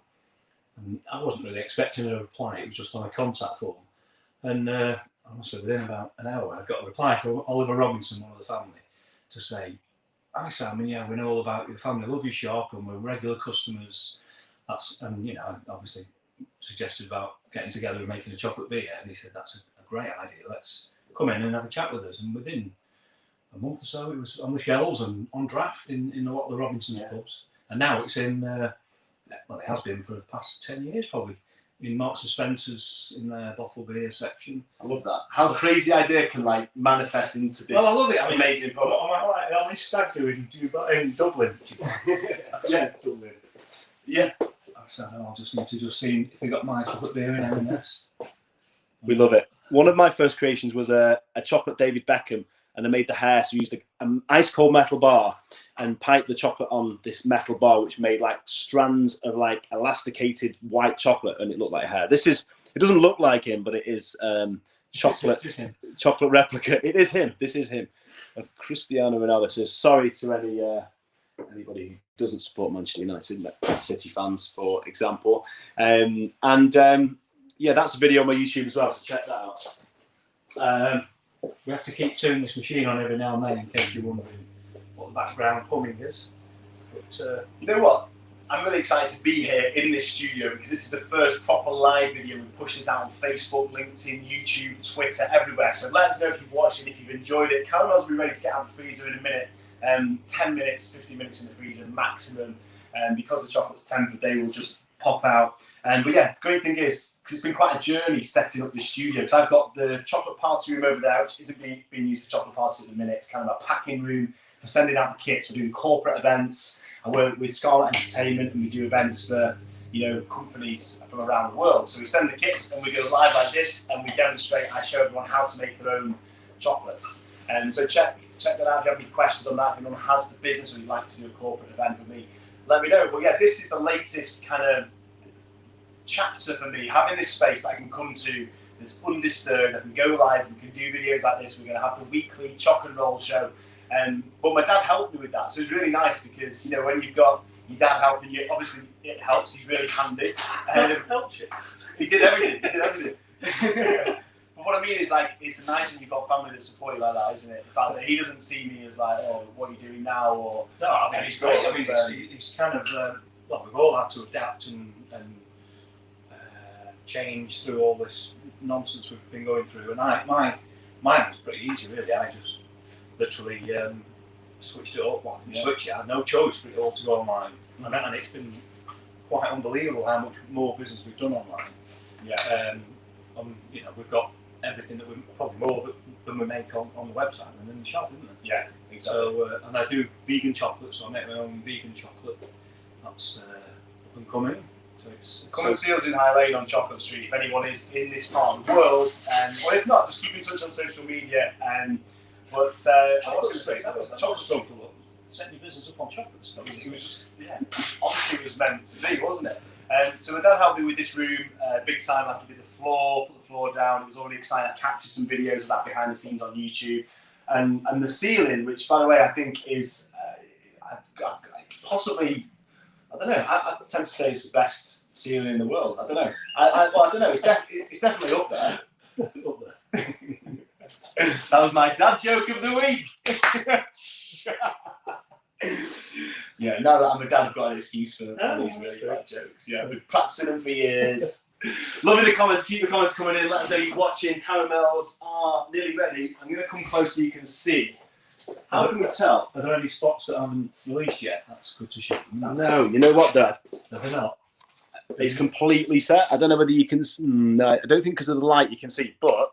and I wasn't really expecting a reply. It was just on a contact form, and I must say within about an hour I got a reply from Oliver Robinson, one of the family, to say, "Hi Simon, yeah, we know all about your family, love your shop, and we're regular customers." And I obviously suggested about getting together and making a chocolate beer, and he said that's a great idea. Let's come in and have a chat with us. And within a month or so, it was on the shelves and on draft in a lot of the Robinsons pubs. And now it's in, well, it has been for the past 10 years probably, in Marks and Spencer's in their bottle beer section. I love that. How crazy idea can like manifest into this. Well, I love it. I mean, amazing product. On this stag do in Dublin. Yeah, Dublin. Yeah. So I'll just need to see if they got my chocolate beer in M&S. We love it. One of my first creations was a chocolate David Beckham, and I made the hair. So I used an ice cold metal bar and piped the chocolate on this metal bar, which made like strands of like elasticated white chocolate, and it looked like hair. It doesn't look like him, but it is chocolate replica. It is him. This is him, of Cristiano Ronaldo. So sorry to anybody who doesn't support Manchester United, City fans, for example. Yeah, that's a video on my YouTube as well, so check that out. We have to keep turning this machine on every now and then in case you're wondering what the background humming is. But you know what? I'm really excited to be here in this studio because this is the first proper live video. We push this out on Facebook, LinkedIn, YouTube, Twitter, everywhere. So let us know if you've watched it, if you've enjoyed it. Caramels will be ready to get out of the freezer in a minute. 10 minutes, 15 minutes in the freezer maximum. Because the chocolate's tempered, they will just pop out. But yeah, the great thing is, because it's been quite a journey setting up this studio, because I've got the chocolate party room over there, which isn't being used for chocolate parties at the minute. It's kind of a packing room for sending out the kits. We're doing corporate events. I work with Scarlet Entertainment, and we do events for companies from around the world. So we send the kits and we go live like this, and we demonstrate. I show everyone how to make their own chocolates. And so check that out. If you have any questions on that, if anyone has the business or you'd like to do a corporate event with me, let me know. But yeah, this is the latest kind of chapter for me, having this space that I can come to, this undisturbed, I can go live, we can do videos like this, we're going to have the weekly Choc and Roll show. But my dad helped me with that, so it's really nice because, when you've got your dad helping you, obviously it helps, he's really handy. helps you. He did everything. But what I mean is, like, it's nice when you've got family that support you like that, isn't it? The fact that he doesn't see me as like, oh, what are you doing now? Or no, I mean, it's great. I mean, it's kind of, well, we've all had to adapt and change through all this nonsense we've been going through. And mine was pretty easy, really. I just literally switched it up. Well, I had no choice for it all to go online. Mm-hmm. And it's been quite unbelievable how much more business we've done online. Yeah. We've got everything that we probably more than we make on the website and in the shop, isn't it? Yeah, exactly. So, and I do vegan chocolate, so I make my own vegan chocolate. That's up and coming. So come and see us in High Lane on Chocolate Street if anyone is in this part of the world. Or if not, just keep in touch on social media. Chocolate Store, setting your business up on chocolate. It was just, obviously it was meant to be, wasn't it? So my dad helped me with this room big time, like he did the floor, put the floor down. It was already exciting. I captured some videos of that behind the scenes on YouTube. And the ceiling, which by the way I think is possibly, I don't know, I tend to say it's the best ceiling in the world. I don't know. I don't know, it's definitely up there. Up there. That was my dad joke of the week. Yeah, now that I'm a dad, I've got an excuse for these really bad jokes. Yeah, I've been practicing them for years. Loving the comments. Keep the comments coming in. Let us know you're watching. Caramels are nearly ready. I'm going to come close so you can see. How can we tell? Are there any spots that haven't released yet? That's good to show. No, you know what, Dad? Are they not? It's completely set. I don't know whether you can. No, I don't think because of the light you can see, but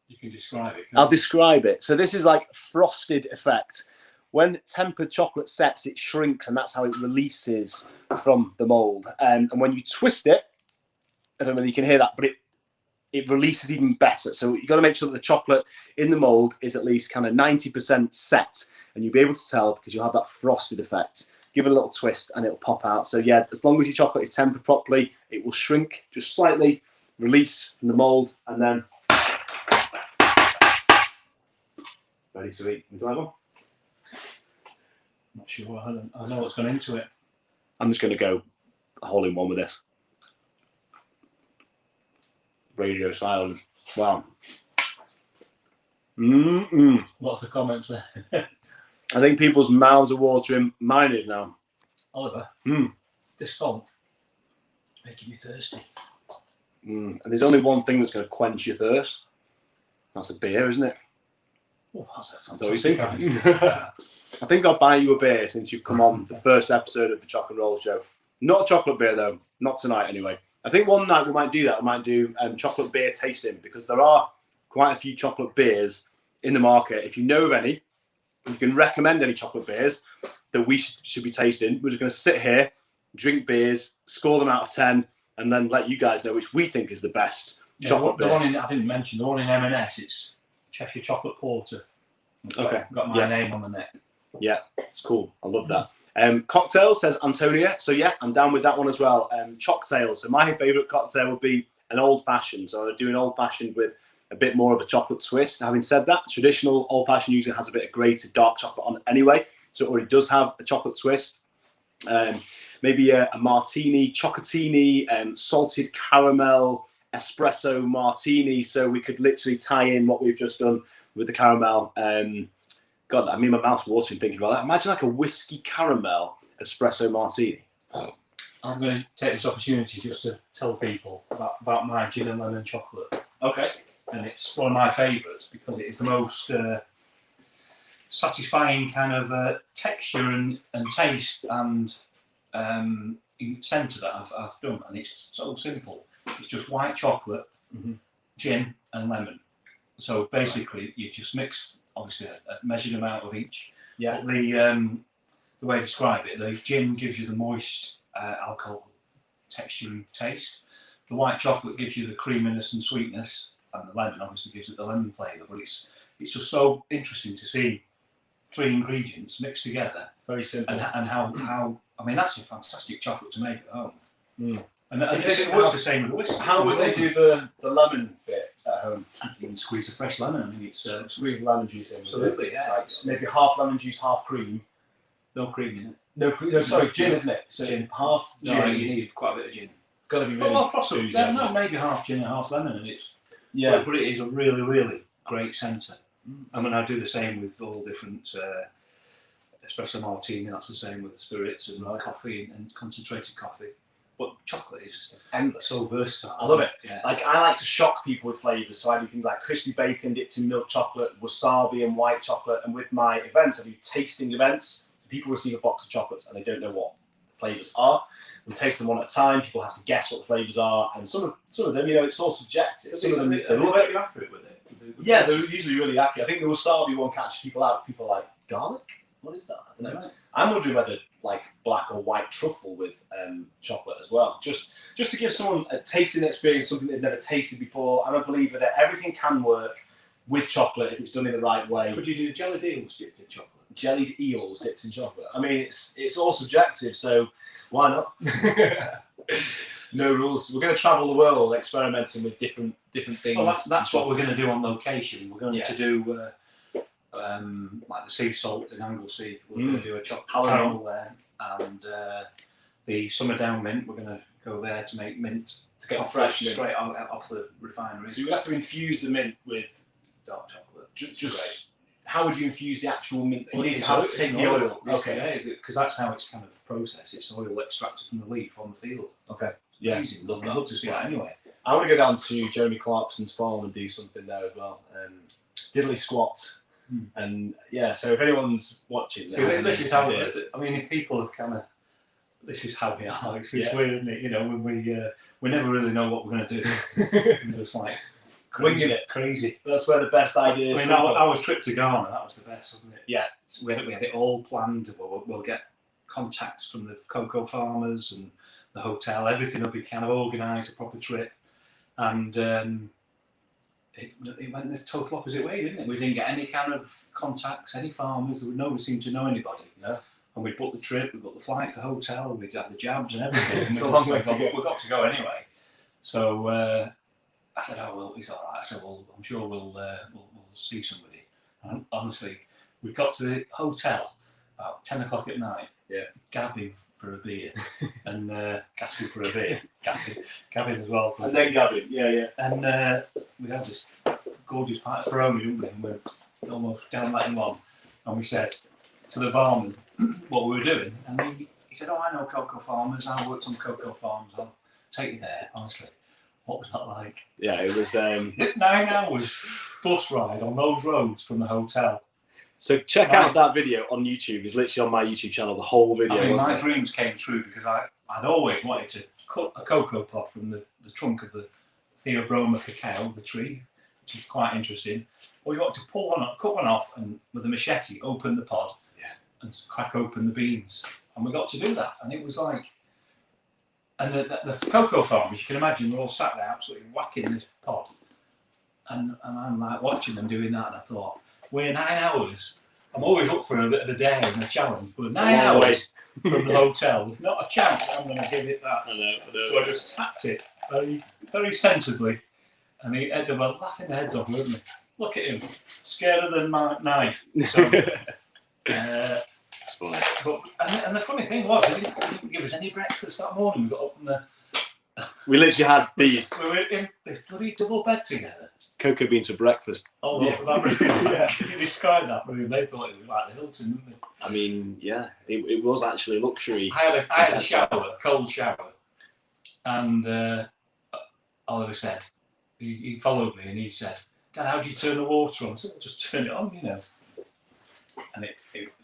you can describe it. I'll describe it. So this is like frosted effect. When tempered chocolate sets, it shrinks, and that's how it releases from the mold. And when you twist it, I don't know whether you can hear that, but it releases even better. So you've got to make sure that the chocolate in the mold is at least kind of 90% set, and you'll be able to tell because you'll have that frosted effect. Give it a little twist, and it'll pop out. So yeah, as long as your chocolate is tempered properly, it will shrink just slightly, release from the mold, and then ready to eat. Would you like one? Not sure. I don't know what's gone into it. I'm just going to go hole in one with this. Radio silence. Wow. Lots of comments there. I think people's mouths are watering. Mine is now. Oliver, this song is making me thirsty. And there's only one thing that's going to quench your thirst. That's a beer, isn't it? Oh, that's a fantastic So you think? I think I'll buy you a beer since you've come on the first episode of the Choc and Roll Show. Not a chocolate beer though. Not tonight anyway. I think one night we might do that. We might do chocolate beer tasting because there are quite a few chocolate beers in the market. If you know of any, you can recommend any chocolate beers that we should be tasting. We're just going to sit here, drink beers, score them out of 10, and then let you guys know which we think is the best chocolate beer. The one I didn't mention, the one in M&S, it's Cheshire Chocolate Porter. Okay. Got my name on the neck. Yeah, it's cool. I love that. Cocktails, says Antonia. So yeah, I'm down with that one as well. Chocktails. So my favourite cocktail would be an old-fashioned. So I'd do an old-fashioned with a bit more of a chocolate twist. Having said that, traditional old-fashioned usually has a bit of grated dark chocolate on it anyway. So it already does have a chocolate twist. Maybe a martini, chocolatini, salted caramel, espresso martini. So we could literally tie in what we've just done with the caramel. God, I mean, my mouth's watering thinking about that. Imagine like a whiskey caramel espresso martini. I'm going to take this opportunity just to tell people about my gin and lemon chocolate. Okay. And it's one of my favourites because it is the most satisfying kind of texture and taste and centre that I've done. And it's so simple. It's just white chocolate, gin and lemon. So basically, you just mix, obviously, a measured amount of each. Yeah. But the way I describe it, the gin gives you the moist alcohol texture and taste. The white chocolate gives you the creaminess and sweetness, and the lemon obviously gives it the lemon flavour. But it's just so interesting to see 3 ingredients mixed together. Very simple. And how I mean, that's a fantastic chocolate to make at home. And it works the same with the whiskey. How would they do the lemon bit at home? You can squeeze a fresh lemon. I mean, it's Squeeze the lemon juice in. absolutely, yeah. Like maybe half lemon juice, half cream. no cream in it. No, sorry, gin, isn't it? So Gin. half gin. No, you need quite a bit of gin. Got to be really Well, possibly. boozy, Yeah, hasn't no, it? maybe half gin and half lemon, and it's Yeah. But it is a really, really great centre. I mean, I do the same with all different espresso martini. That's the same with spirits and coffee and concentrated coffee. But chocolate is endless. so versatile. I love it. Yeah. Like I like to shock people with flavours, so I do things like crispy bacon dipped in milk chocolate, wasabi and white chocolate. And with my events, I do tasting events. People receive a box of chocolates and they don't know what the flavours are. We taste them one at a time. People have to guess what the flavours are, and some of them, it's all subjective. Some of them, they love it. Accurate with it. Yeah, they're usually really accurate. I think the wasabi one catches people out. People are like, garlic? What is that? I don't know. Right. I'm wondering whether like black or white truffle with chocolate as well. Just to give someone a tasting experience, something they've never tasted before. I'm a believer that everything can work with chocolate if it's done in the right way. Could you do jellied eels dipped in chocolate? Jellied eels dipped in chocolate. I mean, it's all subjective, so why not? No rules. We're going to travel the world experimenting with different things. Well, that's what we're going to do on location. We're going to do like the sea salt in Anglesey. We're going to do a chocolate caramel there, and the Summer Down mint. We're going to go there to make mint to get fresh straight off the refinery. So you would have to infuse the mint with dark chocolate. Just how would you infuse the actual mint? Well, You need to have it take the oil. Okay, because that's how it's kind of processed. It's oil extracted from the leaf on the field. Okay. Yeah. Amazing. I'd love to see that anyway. I want to go down to Jeremy Clarkson's farm and do something there as well. Diddly squat. And yeah, so if anyone's watching, this is how. I mean, if people have kind of, this is how we are. It's weird, isn't it? When we never really know what we're going to do. We're just like winging it, crazy. That's where the best ideas. I mean, our trip to Ghana, that was the best, wasn't it? Yeah. So we had it all planned. We'll get contacts from the cocoa farmers and the hotel. Everything will be kind of organised, a proper trip, and it went the total opposite way, didn't it? We didn't get any kind of contacts, any farmers. Nobody seemed to know anybody. No. And we booked the trip, we booked the flight, the hotel, we had the jabs and everything. It's a long way to go. We got to go anyway. So I said, "Oh well, he's all right." I said, "Well, I'm sure we'll see somebody." And honestly, we got to the hotel, about 10 o'clock at night, gabbing for a beer, and gasping for a beer, gabbing as well. And then gabbing, yeah. And we had this gorgeous pint of Peroni, didn't we? And we're almost down letting one. And we said to the barman what we were doing, and he said, "Oh, I know cocoa farmers. I worked on cocoa farms. I'll take you there." Honestly, what was that like? Yeah, it was 9 hours bus ride on those roads from the hotel. So check out that video on YouTube. It's literally on my YouTube channel, the whole video. I mean, my dreams came true because I'd always wanted to cut a cocoa pod from the trunk of the Theobroma cacao, the tree, which is quite interesting. Or you want to cut one off, and with a machete, open the pod and crack open the beans. And we got to do that. And it was like, and the cocoa farmers, you can imagine, they're all sat there absolutely whacking this pod. And I'm like watching them doing that, and I thought, we're 9 hours. I'm always up for a bit of a dare and a challenge, but 9 hours from the hotel, there's not a chance I'm going to give it that. I know. So I just tapped it very, very sensibly, and they were laughing their heads off, weren't they? Look at him, scared of the knife. So, and the funny thing was, they didn't give us any breakfast that morning. We got up from the. We literally had these. We were in this bloody double bed together. Cocoa beans for breakfast. Oh, that room, yeah. Could you describe that room? They thought it was like the Hilton, didn't they? I mean, yeah, it was actually luxury. I had a shower, a cold shower, and Oliver said, he followed me and he said, "Dad, how do you turn the water on?" I said, "Just turn it on, you know." And if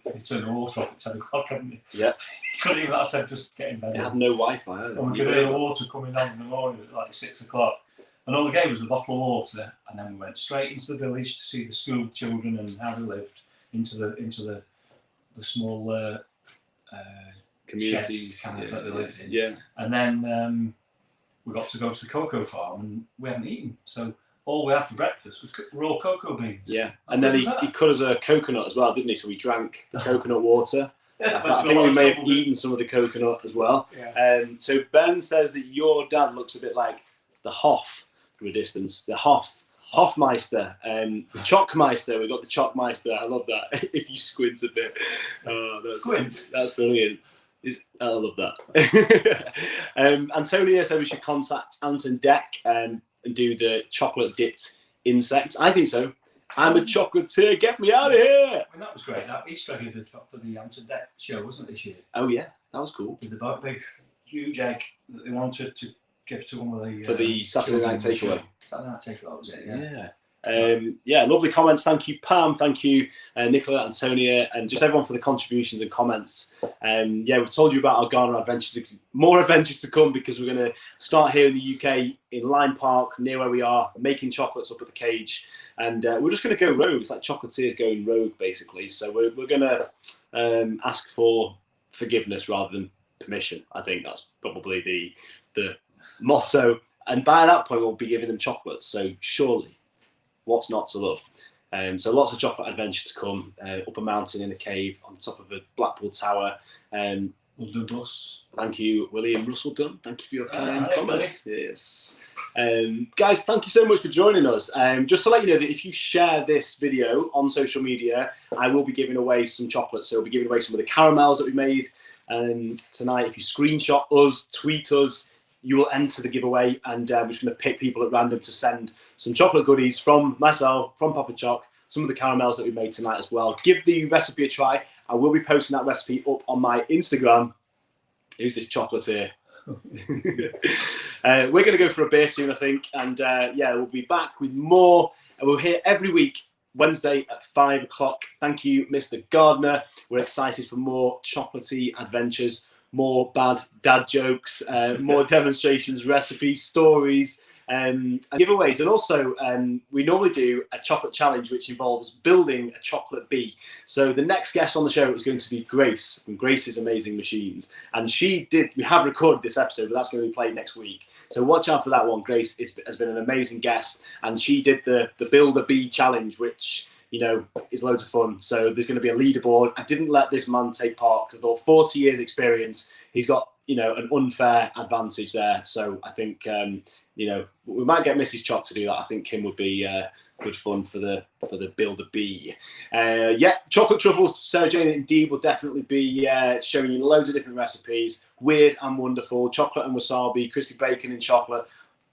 you turn the water off at 10 o'clock, hadn't you? Yeah. Couldn't even, I said, just get in bed. It had no Wi-Fi either. And we could hear the water coming on in the morning at like 6 o'clock. And all they gave was a bottle of water, and then we went straight into the village to see the school children and how they lived, into the small communities sheds kind of that they lived in. Yeah. And then we got to go to the cocoa farm, and we hadn't eaten, so all we had for breakfast was raw cocoa beans. Yeah, and then he cut us a coconut as well, didn't he? So we drank the coconut water. I think we may have eaten some of the coconut as well. Yeah. So Ben says that your dad looks a bit like the Hoff from a distance. The Hofmeister, the Chocmeister. We got the Chocmeister. I love that. If you squint a bit, that's brilliant. I love that. Antonia said we should contact Anton Deck and do the chocolate dipped insects. I think so. I'm a chocolatier. Get me out of here. I mean, that was great. That Easter egg did for the Anton Deck show, wasn't it, this year? Oh yeah, that was cool. With the big, huge egg that they wanted to give to one of the for the Saturday night takeaway. Saturday night takeaway, was it? Yeah. Yeah, lovely comments. Thank you, Pam. Thank you, Nicola, Antonia, and just everyone for the contributions and comments. We've told you about our Ghana adventures. More adventures to come because we're going to start here in the UK in Lyme Park, near where we are, making chocolates up at the cage, and we're just going to go rogue. It's like chocolatiers going rogue, basically. So we're going to ask for forgiveness rather than permission. I think that's probably the motto. And by that point, we'll be giving them chocolates. So surely, what's not to love? So lots of chocolate adventure to come. Up a mountain in a cave on top of a Blackpool tower. Thank you, William Russell Dunn. Thank you for your kind comments. Yes. Guys, thank you so much for joining us. Just to let you know that if you share this video on social media, I will be giving away some chocolates. So we'll be giving away some of the caramels that we made tonight. If you screenshot us, tweet us, you will enter the giveaway, and we're just going to pick people at random to send some chocolate goodies from myself, from Papa Choc, some of the caramels that we made tonight as well. Give the recipe a try. I will be posting that recipe up on my Instagram. Who's this chocolatier? We're going to go for a beer soon, I think, and we'll be back with more. And we're here every week, Wednesday at 5 o'clock. Thank you, Mr. Gardner. We're excited for more chocolatey adventures, more bad dad jokes, more demonstrations, recipes, stories, and giveaways. And also, we normally do a chocolate challenge, which involves building a chocolate bee. So the next guest on the show is going to be Grace from Grace's Amazing Machines. And we have recorded this episode, but that's going to be played next week. So watch out for that one. Grace has been an amazing guest, and she did the Build a Bee challenge, which, you know, is loads of fun. So there's going to be a leaderboard. I didn't let this man take part because I thought 40 years experience. He's got you know, an unfair advantage there. So I think, you know, we might get Mrs. Choc to do that. I think Kim would be good fun for the Builder Bee. Yeah, chocolate truffles, Sarah Jane indeed will definitely be showing you loads of different recipes, weird and wonderful, chocolate and wasabi, crispy bacon and chocolate,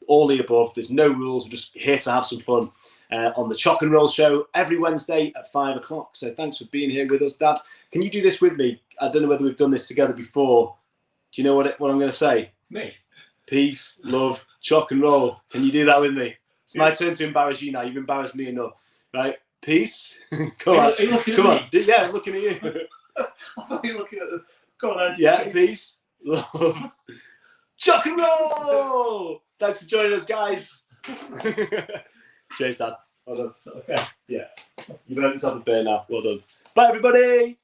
all the above. There's no rules. We're just here to have some fun on the Choc and Roll Show every Wednesday at 5 o'clock. So thanks for being here with us, Dad. Can you do this with me? I don't know whether we've done this together before. Do you know what I'm going to say? Me? Peace, love, choc and roll. Can you do that with me? It's my turn to embarrass you now. You've embarrassed me enough. Right? Peace. Come on. Are you looking Come at on. Yeah, I'm looking at you. I thought you were looking at the... Go on, then. Yeah, peace, love, choc and roll. Thanks for joining us, guys. Cheers, Dad. Well done. Okay. Yeah. You've earned yourself a beer now. Well done. Bye, everybody.